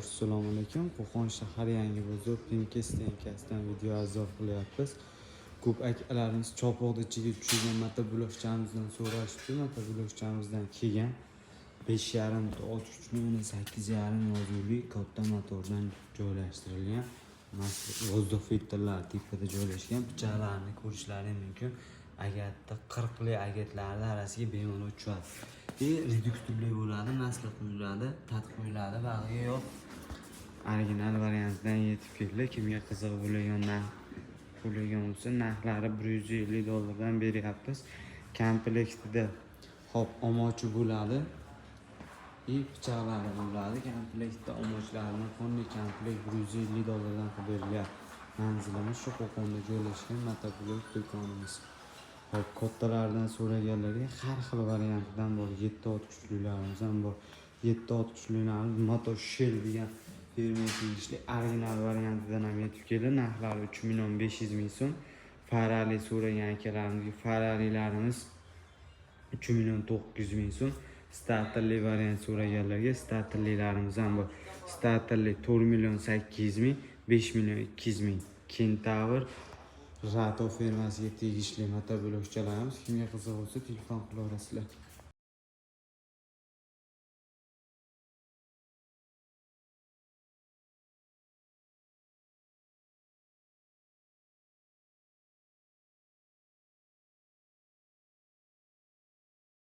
Assalomu alaykum. Qo'qon shahar yangi bozor Pinky stenkasidan video izoh qilyapmiz. Ko'p akalarimiz chopoqni ichiga tushirgan motoblokchamizdan so'rashibdi. Motoblokchamizdan kelgan 5,5 ta ochiq kuchli 8,5 yozuvli katta motordan joylashtirilgan. Vozdux filtrlari tepada joylashgan. Pichoqlarni ko'rishlaringiz mumkin. Agatda 40 li agatlarning arasiga bemalol tushadi. Reduktorli bo'ladi, nasl qo'yiladi, tat qo'yiladi, bag'riga yo'q. Original variantidan yetib keldi. Kimga qiziq bo'lgan bo'lsa, narxlari $150 beryapmiz. Komplektida hop omochi bo'ladi. Pichoqlari bo'ladi. Komplektda omochlarini qonli komplekt $150 dan beryapti. Manzilimiz shu Qo'qonda joylashgan motoblok do'konimiz. Hop, kattalardan so'raganlarga har xil variantidan bor. 7 ot kuchlilarimiz ham bor. 7 ot kuchlilarimiz Moto Shell degan firmaga tegishli original variantidan ham yetib keldi. Narxlari 3,500,000 so'm. Ferrari so'ragan akalarimizga Ferrarilarimiz 3,900,000 so'm. Starterli variant so'raganlarga starterlilarimiz ham bor. Starterli 4,800,000, 5,200,000. Kentaur Rato firmasiga tegishli motoblokchalarimiz. Kimga qiziq bo'lsa telefon qilaverasizlar.